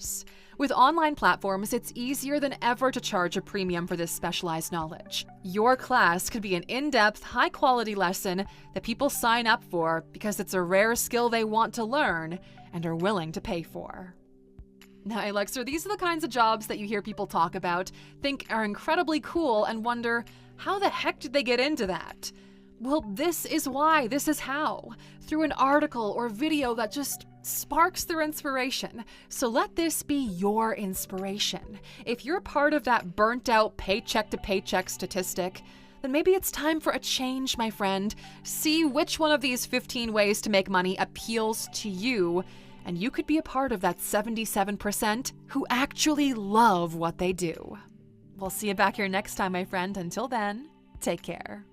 Masterclass. With online platforms, it's easier than ever to charge a premium for this specialized knowledge. Your class could be an in-depth, high-quality lesson that people sign up for because it's a rare skill they want to learn and are willing to pay for. Now, Alexer, these are the kinds of jobs that you hear people talk about, think are incredibly cool, and wonder, how the heck did they get into that? Well, this is why, this is how. Through an article or video that just sparks their inspiration. So let this be your inspiration. If you're part of that burnt-out paycheck-to-paycheck statistic, then maybe it's time for a change, my friend. See which one of these 15 ways to make money appeals to you, and you could be a part of that 77% who actually love what they do. We'll see you back here next time, my friend. Until then, take care.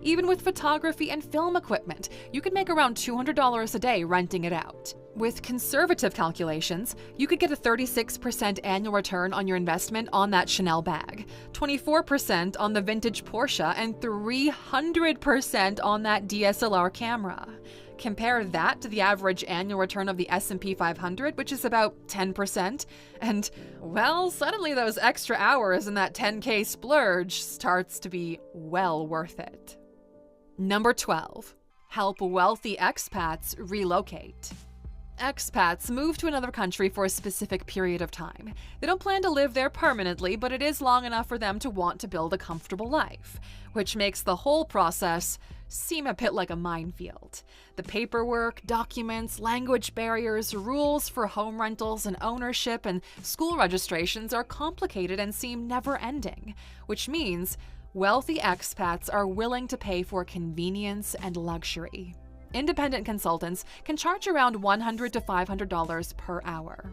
Even with photography and film equipment, you could make around $200 a day renting it out. With conservative calculations, you could get a 36% annual return on your investment on that Chanel bag, 24% on the vintage Porsche, and 300% on that DSLR camera. Compare that to the average annual return of the S&P 500, which is about 10%, and, well, suddenly those extra hours in that 10K splurge starts to be well worth it. Number 12. Help wealthy expats relocate. Expats move to another country for a specific period of time. They don't plan to live there permanently, but it is long enough for them to want to build a comfortable life, which makes the whole process seem a bit like a minefield. The paperwork, documents, language barriers, rules for home rentals and ownership, and school registrations are complicated and seem never-ending, which means wealthy expats are willing to pay for convenience and luxury. Independent consultants can charge around $100 to $500 per hour.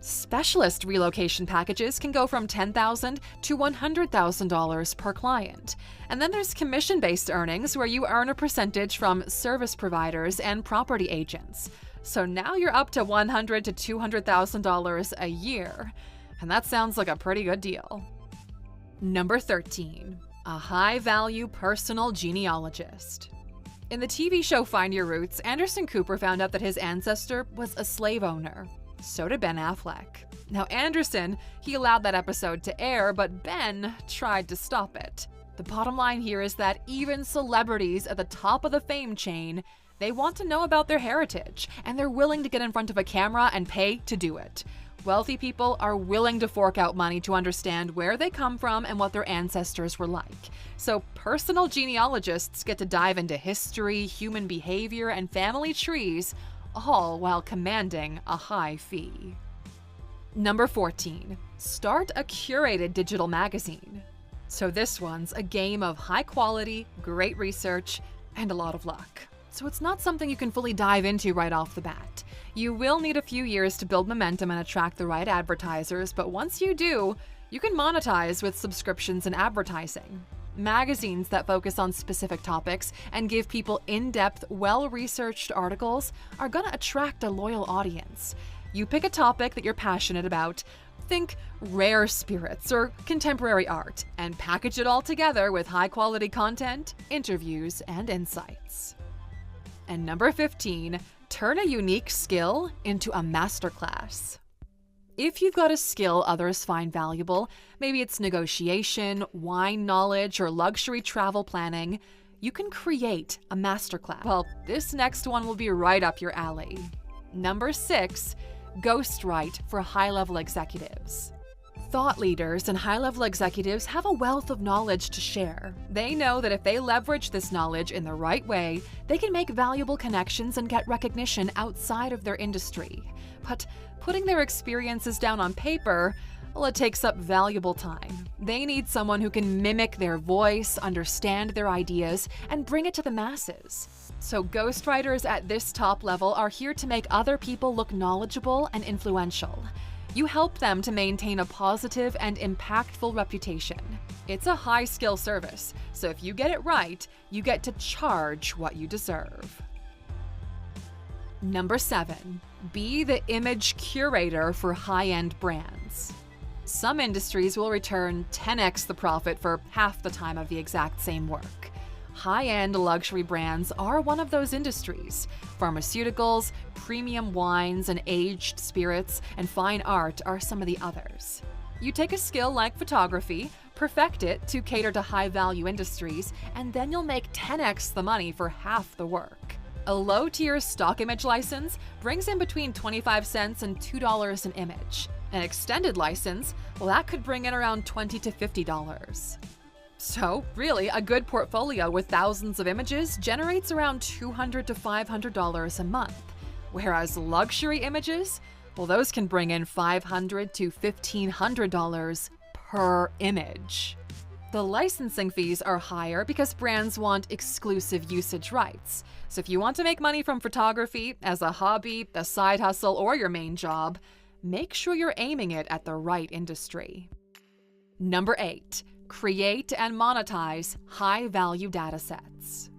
Specialist relocation packages can go from $10,000 to $100,000 per client. And then there's commission-based earnings where you earn a percentage from service providers and property agents. So now you're up to $100,000 to $200,000 a year. And that sounds like a pretty good deal. Number 13. A high-value personal genealogist. In the TV show Find Your Roots, Anderson Cooper found out that his ancestor was a slave owner. So did Ben Affleck. Now Anderson, he allowed that episode to air, but Ben tried to stop it. The bottom line here is that even celebrities at the top of the fame chain, they want to know about their heritage, and they're willing to get in front of a camera and pay to do it. Wealthy people are willing to fork out money to understand where they come from and what their ancestors were like. So personal genealogists get to dive into history, human behavior, and family trees, all while commanding a high fee. Number 14. Start a curated digital magazine. So this one's a game of high quality, great research, and a lot of luck. So it's not something you can fully dive into right off the bat. You will need a few years to build momentum and attract the right advertisers, but once you do, you can monetize with subscriptions and advertising. Magazines that focus on specific topics and give people in-depth, well-researched articles are gonna attract a loyal audience. You pick a topic that you're passionate about, think rare spirits or contemporary art, and package it all together with high-quality content, interviews, and insights. And number 15, turn a unique skill into a masterclass. If you've got a skill others find valuable, maybe it's negotiation, wine knowledge, or luxury travel planning, you can create a masterclass. Well, this next one will be right up your alley. Number 6, Ghostwrite for high-level executives. Thought leaders and high-level executives have a wealth of knowledge to share. They know that if they leverage this knowledge in the right way, they can make valuable connections and get recognition outside of their industry. But putting their experiences down on paper, well, it takes up valuable time. They need someone who can mimic their voice, understand their ideas, and bring it to the masses. So ghostwriters at this top level are here to make other people look knowledgeable and influential. You help them to maintain a positive and impactful reputation. It's a high-skill service, so if you get it right, you get to charge what you deserve. Number 7, be the image curator for high-end brands. Some industries will return 10x the profit for half the time of the exact same work. High-end luxury brands are one of those industries. Pharmaceuticals, premium wines and aged spirits, and fine art are some of the others. You take a skill like photography, perfect it to cater to high-value industries, and then you'll make 10x the money for half the work. A low-tier stock image license brings in between 25 cents and $2 an image. An extended license, well, that could bring in around $20 to $50. So, really, a good portfolio with thousands of images generates around $200 to $500 a month. Whereas luxury images, well, those can bring in $500 to $1,500 per image. The licensing fees are higher because brands want exclusive usage rights. So if you want to make money from photography as a hobby, a side hustle, or your main job, make sure you're aiming it at the right industry. Number 8, create and monetize high-value data sets.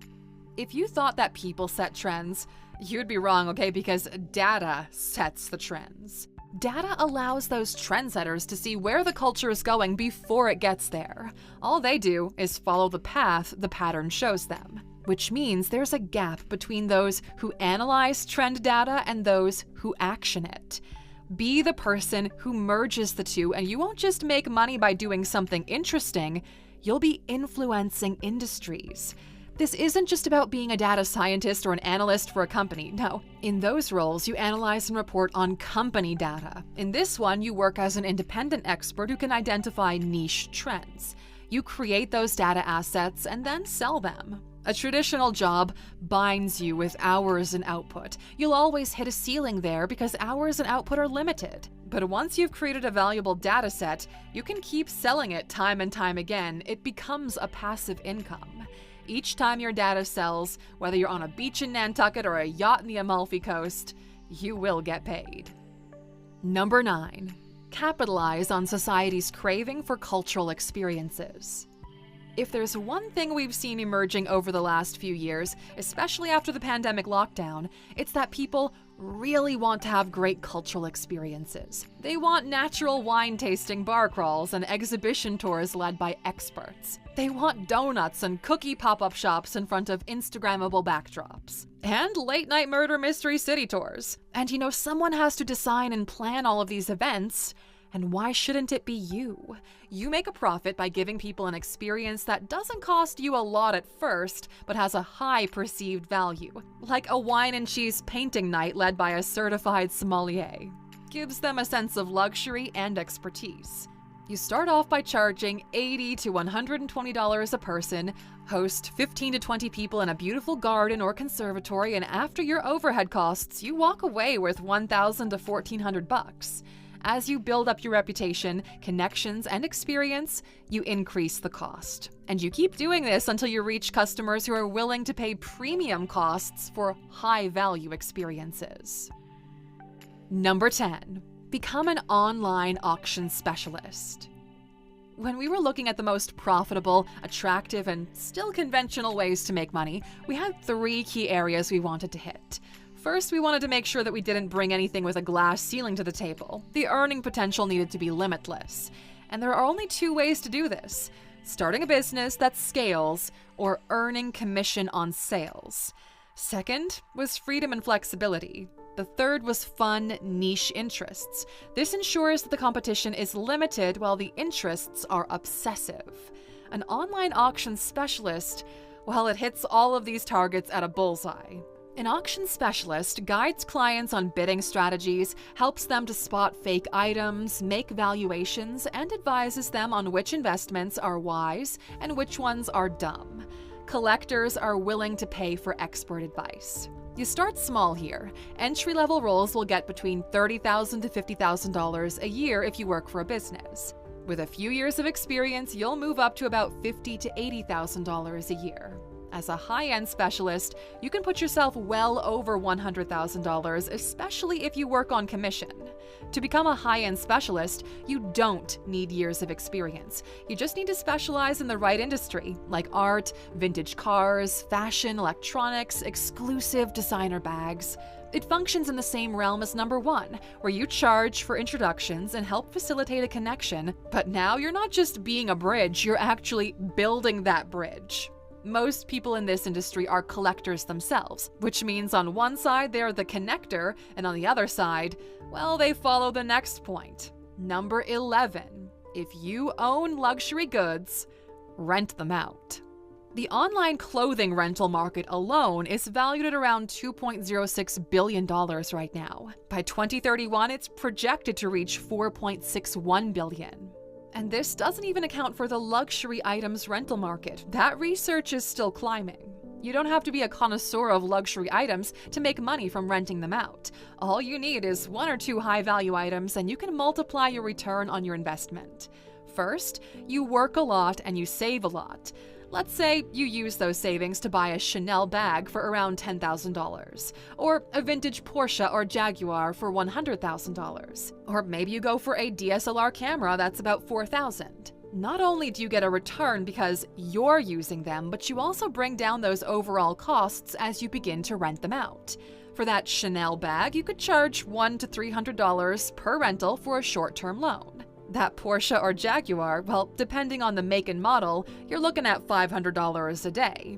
If you thought that people set trends, you'd be wrong, okay? Because data sets the trends. Data allows those trendsetters to see where the culture is going before it gets there. All they do is follow the path the pattern shows them, which means there's a gap between those who analyze trend data and those who action it. Be the person who merges the two, and you won't just make money by doing something interesting, you'll be influencing industries. This isn't just about being a data scientist or an analyst for a company. No, in those roles, you analyze and report on company data. In this one, you work as an independent expert who can identify niche trends. You create those data assets and then sell them. A traditional job binds you with hours and output. You'll always hit a ceiling there because hours and output are limited. But once you've created a valuable data set, you can keep selling it time and time again. It becomes a passive income. Each time your data sells, whether you're on a beach in Nantucket or a yacht in the Amalfi Coast, you will get paid. Number 9, capitalize on society's craving for cultural experiences. If there's one thing we've seen emerging over the last few years, especially after the pandemic lockdown, it's that people really want to have great cultural experiences. They want natural wine-tasting bar crawls and exhibition tours led by experts. They want donuts and cookie pop-up shops in front of Instagrammable backdrops. And late-night murder mystery city tours. And you know, someone has to design and plan all of these events. And why shouldn't it be you? You make a profit by giving people an experience that doesn't cost you a lot at first, but has a high perceived value, like a wine and cheese painting night led by a certified sommelier. Gives them a sense of luxury and expertise. You start off by charging $80 to $120 a person, host 15 to 20 people in a beautiful garden or conservatory, and after your overhead costs, you walk away with $1,000 to $1,400. As you build up your reputation, connections, and experience, you increase the cost. And you keep doing this until you reach customers who are willing to pay premium costs for high-value experiences. Number 10, become an online auction specialist. When we were looking at the most profitable, attractive, and still conventional ways to make money, we had 3 key areas we wanted to hit. First, we wanted to make sure that we didn't bring anything with a glass ceiling to the table. The earning potential needed to be limitless. And there are only 2 ways to do this: starting a business that scales or earning commission on sales. Second was freedom and flexibility. The third was fun, niche interests. This ensures that the competition is limited while the interests are obsessive. An online auction specialist, well, it hits all of these targets at a bullseye. An auction specialist guides clients on bidding strategies, helps them to spot fake items, make valuations, and advises them on which investments are wise and which ones are dumb. Collectors are willing to pay for expert advice. You start small here. Entry-level roles will get between $30,000 to $50,000 a year if you work for a business. With a few years of experience, you'll move up to about $50,000 to $80,000 a year. As a high-end specialist, you can put yourself well over $100,000, especially if you work on commission. To become a high-end specialist, you don't need years of experience. You just need to specialize in the right industry, like art, vintage cars, fashion, electronics, exclusive designer bags. It functions in the same realm as number 1, where you charge for introductions and help facilitate a connection, but now you're not just being a bridge, you're actually building that bridge. Most people in this industry are collectors themselves, which means on one side they're the connector, and on the other side, well, they follow the next point. Number 11. If you own luxury goods, rent them out. The online clothing rental market alone is valued at around $2.06 billion right now. By 2031, it's projected to reach $4.61 billion. And this doesn't even account for the luxury items rental market. That research is still climbing. You don't have to be a connoisseur of luxury items to make money from renting them out. All you need is 1 or 2 high-value items, and you can multiply your return on your investment. First, you work a lot and you save a lot. Let's say you use those savings to buy a Chanel bag for around $10,000, or a vintage Porsche or Jaguar for $100,000, or maybe you go for a DSLR camera that's about $4,000. Not only do you get a return because you're using them, but you also bring down those overall costs as you begin to rent them out. For that Chanel bag, you could charge $100 to $300 per rental for a short-term loan. That Porsche or Jaguar, well, depending on the make and model, you're looking at $500 a day.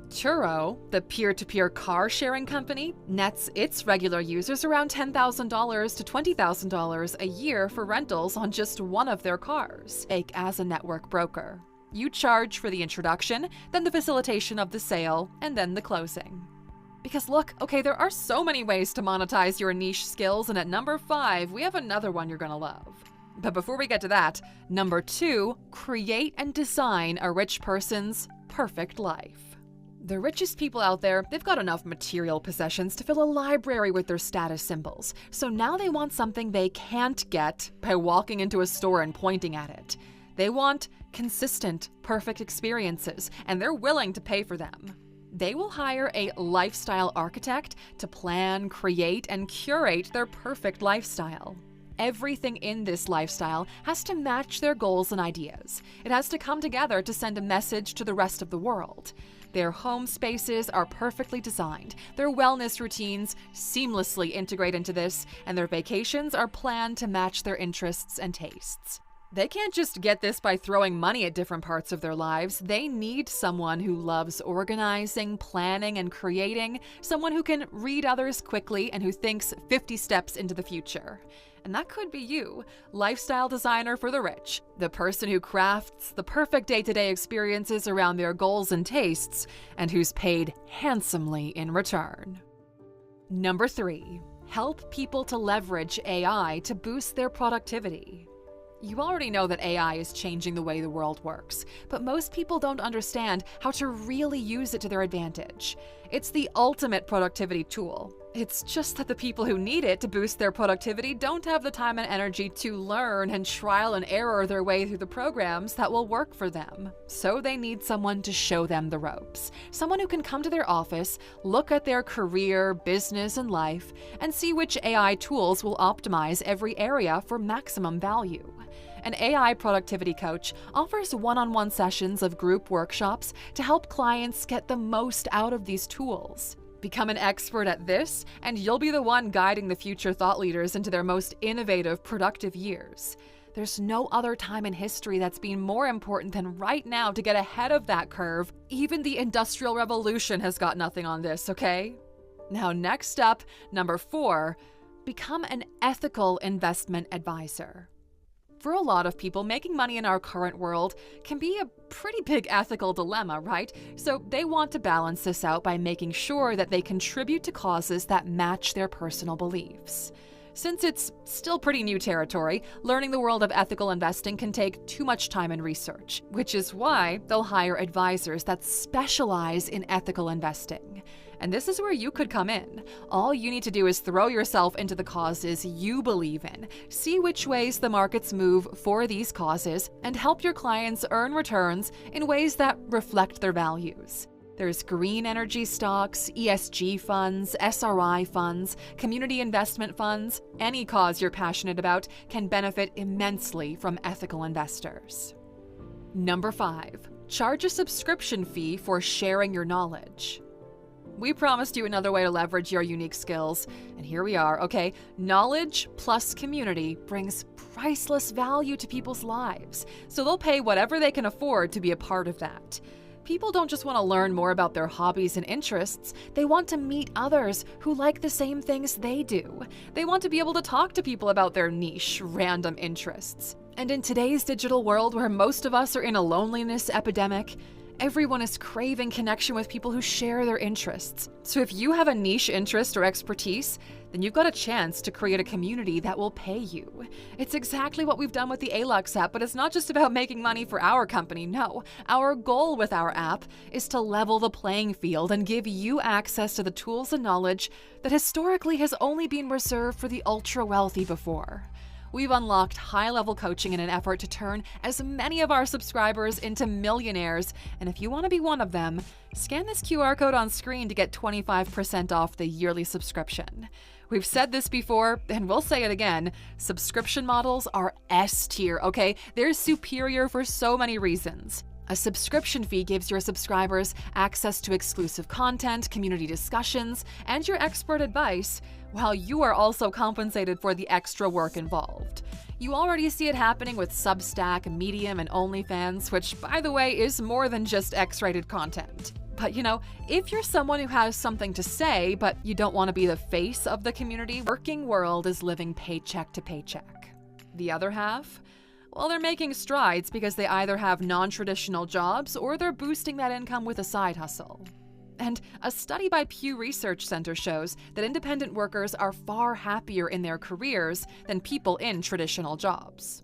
Turo, the peer-to-peer car-sharing company, nets its regular users around $10,000 to $20,000 a year for rentals on just one of their cars, as a network broker. You charge for the introduction, then the facilitation of the sale, and then the closing. Because look, okay, there are so many ways to monetize your niche skills, and at number 5, we have another one you're gonna love. But before we get to that, number 2, create and design a rich person's perfect life. The richest people out there, they've got enough material possessions to fill a library with their status symbols. So now they want something they can't get by walking into a store and pointing at it. They want consistent, perfect experiences, and they're willing to pay for them. They will hire a lifestyle architect to plan, create, and curate their perfect lifestyle. Everything in this lifestyle has to match their goals and ideas. It has to come together to send a message to the rest of the world. Their home spaces are perfectly designed, their wellness routines seamlessly integrate into this, and their vacations are planned to match their interests and tastes. They can't just get this by throwing money at different parts of their lives. They need someone who loves organizing, planning, and creating, someone who can read others quickly and who thinks 50 steps into the future. And that could be you, lifestyle designer for the rich, the person who crafts the perfect day-to-day experiences around their goals and tastes, and who's paid handsomely in return. Number 3, help people to leverage AI to boost their productivity. You already know that AI is changing the way the world works, but most people don't understand how to really use it to their advantage. It's the ultimate productivity tool. It's just that the people who need it to boost their productivity don't have the time and energy to learn and trial and error their way through the programs that will work for them. So they need someone to show them the ropes. Someone who can come to their office, look at their career, business, and life, and see which AI tools will optimize every area for maximum value. An AI productivity coach offers one-on-one sessions of group workshops to help clients get the most out of these tools. Become an expert at this, and you'll be the one guiding the future thought leaders into their most innovative, productive years. There's no other time in history that's been more important than right now to get ahead of that curve. Even the Industrial Revolution has got nothing on this, okay? Now, next up, number 4, become an ethical investment advisor. For a lot of people, making money in our current world can be a pretty big ethical dilemma, right? So they want to balance this out by making sure that they contribute to causes that match their personal beliefs. Since it's still pretty new territory, learning the world of ethical investing can take too much time and research, which is why they'll hire advisors that specialize in ethical investing. And this is where you could come in. All you need to do is throw yourself into the causes you believe in, see which ways the markets move for these causes, and help your clients earn returns in ways that reflect their values. There's green energy stocks, ESG funds, SRI funds, community investment funds. Any cause you're passionate about can benefit immensely from ethical investors. Number 5. Charge a subscription fee for sharing your knowledge. We promised you another way to leverage your unique skills, and here we are, okay? Knowledge plus community brings priceless value to people's lives, so they'll pay whatever they can afford to be a part of that. People don't just want to learn more about their hobbies and interests, they want to meet others who like the same things they do. They want to be able to talk to people about their niche, random interests. And in today's digital world where most of us are in a loneliness epidemic, everyone is craving connection with people who share their interests. So if you have a niche interest or expertise, then you've got a chance to create a community that will pay you. It's exactly what we've done with the Alux app, but it's not just about making money for our company, no. Our goal with our app is to level the playing field and give you access to the tools and knowledge that historically has only been reserved for the ultra-wealthy before. We've unlocked high-level coaching in an effort to turn as many of our subscribers into millionaires, and if you want to be one of them, scan this QR code on screen to get 25% off the yearly subscription. We've said this before, and we'll say it again, subscription models are S tier, okay? They're superior for so many reasons. A subscription fee gives your subscribers access to exclusive content, community discussions, and your expert advice, while you are also compensated for the extra work involved. You already see it happening with Substack, Medium, and OnlyFans, which, by the way, is more than just X-rated content. But if you're someone who has something to say, but you don't want to be the face of the community, working world is living paycheck to paycheck. The other half? Well, they're making strides because they either have non-traditional jobs or they're boosting that income with a side hustle. And a study by Pew Research Center shows that independent workers are far happier in their careers than people in traditional jobs.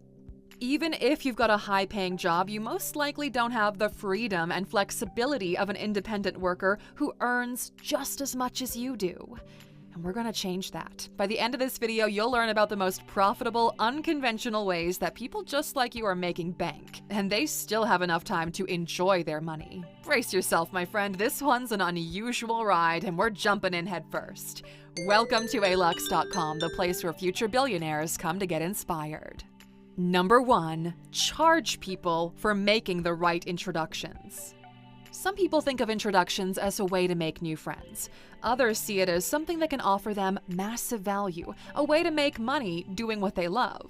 Even if you've got a high-paying job, you most likely don't have the freedom and flexibility of an independent worker who earns just as much as you do. And we're going to change that. By the end of this video, you'll learn about the most profitable, unconventional ways that people just like you are making bank, and they still have enough time to enjoy their money. Brace yourself, my friend. This one's an unusual ride, and we're jumping in head first. Welcome to alux.com, the place where future billionaires come to get inspired. Number 1, charge people for making the right introductions. Some people think of introductions as a way to make new friends. Others see it as something that can offer them massive value, a way to make money doing what they love.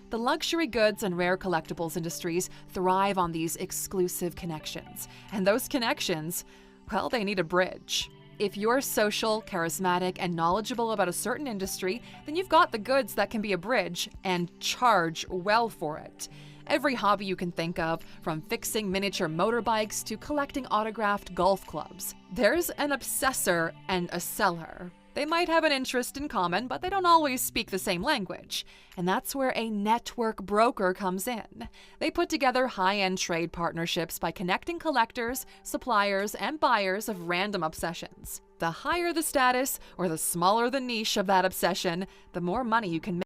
The luxury goods and rare collectibles industries thrive on these exclusive connections. And those connections, well, they need a bridge. If you're social, charismatic, and knowledgeable about a certain industry, then you've got the goods that can be a bridge and charge well for it. Every hobby you can think of, from fixing miniature motorbikes to collecting autographed golf clubs. There's an obsessor and a seller. They might have an interest in common, but they don't always speak the same language. And that's where a network broker comes in. They put together high-end trade partnerships by connecting collectors, suppliers, and buyers of random obsessions. The higher the status, or the smaller the niche of that obsession, the more money you can make.